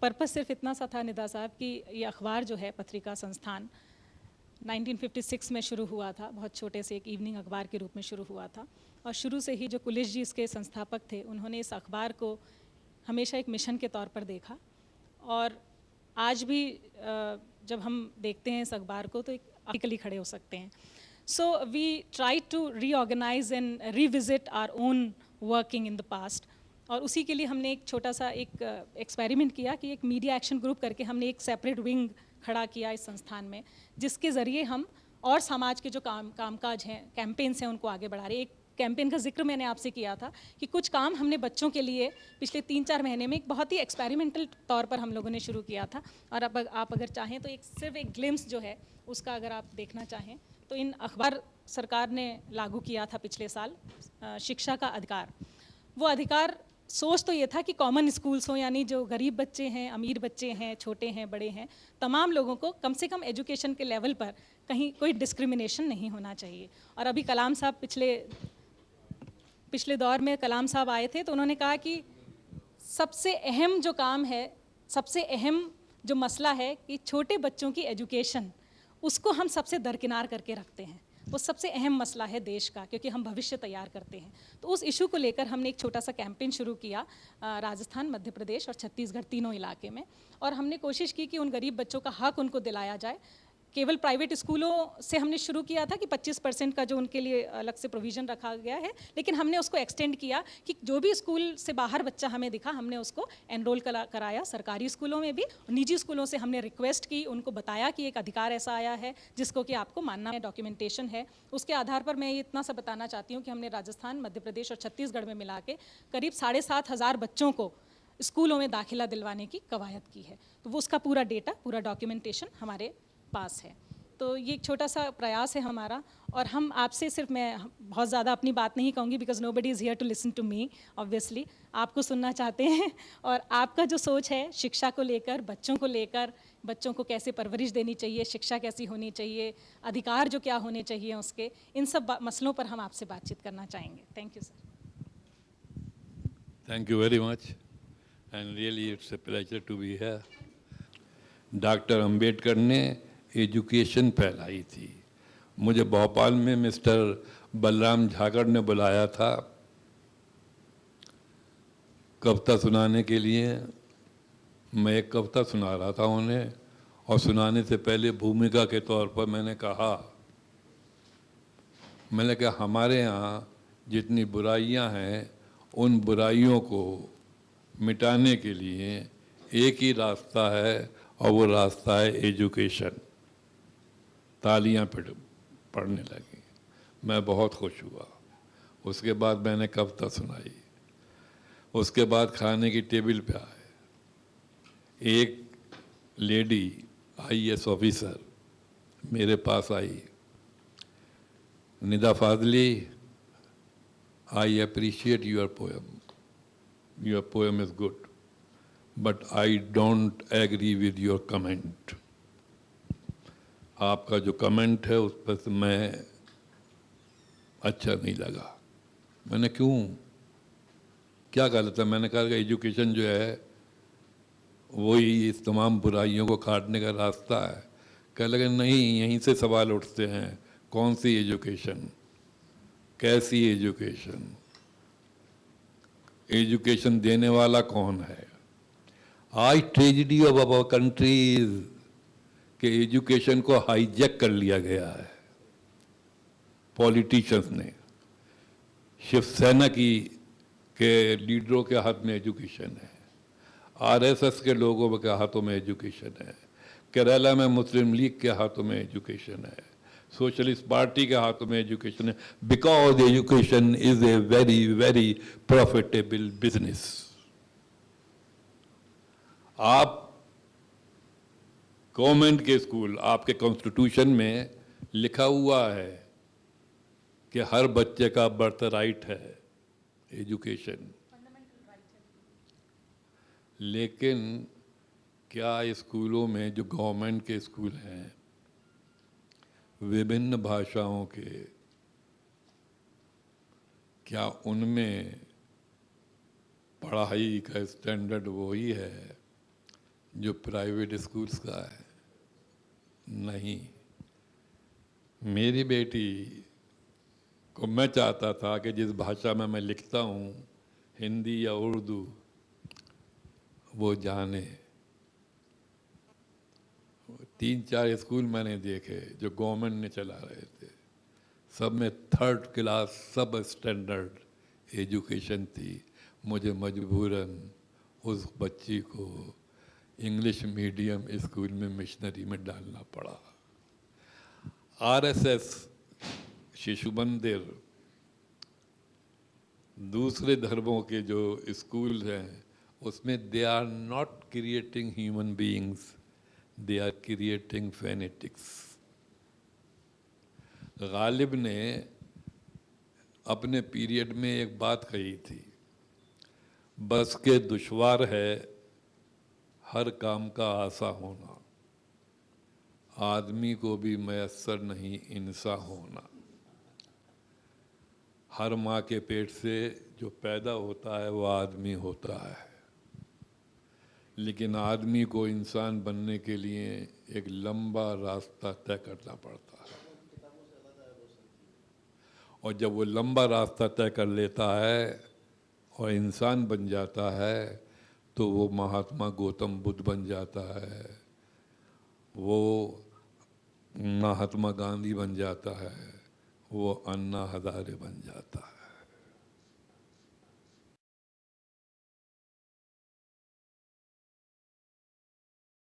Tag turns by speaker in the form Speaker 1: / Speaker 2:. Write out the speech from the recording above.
Speaker 1: Purpose सिर्फ इतना सा था निदा साहब कि ये अखबार जो है पत्रिका संस्थान 1956 में शुरू हुआ था, बहुत छोटे से एक इवनिंग अखबार के रूप में शुरू हुआ था। और शुरू से ही जो कुलिश जी इसके संस्थापक थे, उन्होंने इस अखबार को हमेशा एक मिशन के तौर पर देखा। और आज भी जब हम देखते हैं इस अखबार को तो एक आर्टिकली खड़े हो सकते हैं। So we try to reorganise and revisit our own working in the past. और उसी के लिए हमने एक छोटा सा एक एक्सपेरिमेंट किया कि एक मीडिया एक्शन ग्रुप करके हमने एक सेपरेट विंग खड़ा किया इस संस्थान में, जिसके ज़रिए हम और समाज के जो कामकाज हैं, कैंपेन्स हैं, उनको आगे बढ़ा रहे हैं। एक कैंपेन का जिक्र मैंने आपसे किया था कि कुछ काम हमने बच्चों के लिए पिछले 3-4 महीने में एक बहुत ही एक्सपेरिमेंटल तौर पर हम लोगों ने शुरू किया था। और अब आप अगर चाहें तो सिर्फ एक ग्लिम्स जो है उसका अगर आप देखना चाहें तो इन अखबार सरकार ने लागू किया था पिछले साल, शिक्षा का अधिकार। वो अधिकार सोच तो ये था कि कॉमन स्कूल्स हों, यानी जो गरीब बच्चे हैं, अमीर बच्चे हैं, छोटे हैं, बड़े हैं, तमाम लोगों को कम से कम एजुकेशन के लेवल पर कहीं कोई डिस्क्रिमिनेशन नहीं होना चाहिए। और अभी कलाम साहब पिछले दौर में कलाम साहब आए थे तो उन्होंने कहा कि सबसे अहम जो काम है, सबसे अहम जो मसला है कि छोटे बच्चों की एजुकेशन, उसको हम सबसे दरकिनार करके रखते हैं। वो सबसे अहम मसला है देश का, क्योंकि हम भविष्य तैयार करते हैं। तो उस इशू को लेकर हमने एक छोटा सा कैंपेन शुरू किया राजस्थान, मध्य प्रदेश और छत्तीसगढ़ तीनों इलाके में। और हमने कोशिश की कि उन गरीब बच्चों का हक उनको दिलाया जाए। केवल प्राइवेट स्कूलों से हमने शुरू किया था कि 25% का जो उनके लिए अलग से प्रोविज़न रखा गया है, लेकिन हमने उसको एक्सटेंड किया कि जो भी स्कूल से बाहर बच्चा हमें दिखा, हमने उसको एनरोल कराया। सरकारी स्कूलों में भी, निजी स्कूलों से हमने रिक्वेस्ट की, उनको बताया कि एक अधिकार ऐसा आया है जिसको कि आपको मानना है, डॉक्यूमेंटेशन है। उसके आधार पर मैं ये इतना सा बताना चाहती हूँ कि हमने राजस्थान, मध्य प्रदेश और छत्तीसगढ़ में मिला के करीब 7,500 बच्चों को स्कूलों में दाखिला दिलवाने की कवायद की है। तो वो उसका पूरा डेटा, पूरा डॉक्यूमेंटेशन हमारे पास है। तो ये एक छोटा सा प्रयास है हमारा। और हम आपसे सिर्फ, मैं बहुत ज़्यादा अपनी बात नहीं कहूँगी because nobody is here to listen to me, obviously आपको सुनना चाहते हैं। और आपका जो सोच है शिक्षा को लेकर, बच्चों को लेकर, बच्चों को कैसे परवरिश देनी चाहिए, शिक्षा कैसी होनी चाहिए, अधिकार जो क्या होने चाहिए उसके, इन सब मसलों पर हम आपसे बातचीत करना चाहेंगे। Thank you sir.
Speaker 2: Thank you very much, and really it's a pleasure to be here. Doctor Ambedkar ने एजुकेशन फैलाई थी। मुझे भोपाल में मिस्टर बलराम झाकर ने बुलाया था कविता सुनाने के लिए। मैं एक कविता सुना रहा था उन्हें, और सुनाने से पहले भूमिका के तौर पर मैंने कहा हमारे यहाँ जितनी बुराइयां हैं, उन बुराइयों को मिटाने के लिए एक ही रास्ता है, और वो रास्ता है एजुकेशन। तालियां पढ़ने लगी। मैं बहुत खुश हुआ। उसके बाद मैंने कविता सुनाई। उसके बाद खाने की टेबल पे आए। एक लेडी IAS ऑफिसर मेरे पास आई। Nida Fazli, I appreciate your poem. Your poem is good, but I don't agree with your comment. आपका जो कमेंट है उस पर से मैं अच्छा नहीं लगा। मैंने क्यों, क्या गलत है? मैंने कहा कि एजुकेशन जो है वही इस तमाम बुराइयों को काटने का रास्ता है। कह लगे नहीं, यहीं से सवाल उठते हैं, कौन सी एजुकेशन, कैसी एजुकेशन, एजुकेशन देने वाला कौन है? आज tragedy of our country is कि एजुकेशन को हाईजैक कर लिया गया है पॉलिटिशियंस ने। शिवसेना के लीडरों के हाथ में एजुकेशन है, RSS के लोगों के हाथों में एजुकेशन है, केरला में मुस्लिम लीग के हाथों में एजुकेशन है, सोशलिस्ट पार्टी के हाथों में एजुकेशन है। Because education is a very very profitable business. आप गवर्नमेंट के स्कूल, आपके कॉन्स्टिट्यूशन में लिखा हुआ है कि हर बच्चे का बर्थ राइट है एजुकेशन, लेकिन क्या स्कूलों में जो गवर्नमेंट के स्कूल हैं विभिन्न भाषाओं के, क्या उनमें पढ़ाई का स्टैंडर्ड वही है जो प्राइवेट स्कूल्स का है। नहीं, मेरी बेटी को मैं चाहता था कि जिस भाषा में मैं लिखता हूँ, हिंदी या उर्दू, वो जाने। 3-4 स्कूल मैंने देखे जो गवर्नमेंट ने चला रहे थे, सब में 3rd क्लास सब स्टैंडर्ड एजुकेशन थी। मुझे मजबूरन उस बच्ची को इंग्लिश मीडियम स्कूल में मिशनरी में डालना पड़ा। आरएसएस, शिशु मंदिर, दूसरे धर्मों के जो स्कूल हैं, उसमें they are not creating human beings, they are creating fanatics. Ghalib ने अपने पीरियड में एक बात कही थी, बस के दुश्वार है हर काम का आसा होना, आदमी को भी मैसर नहीं इंसान होना। हर माँ के पेट से जो पैदा होता है वो आदमी होता है, लेकिन आदमी को इंसान बनने के लिए एक लंबा रास्ता तय करना पड़ता है, और जब वो लंबा रास्ता तय कर लेता है और इंसान बन जाता है तो वो महात्मा गौतम बुद्ध बन जाता है, वो महात्मा गांधी बन जाता है, वो अन्ना हजारे बन जाता है।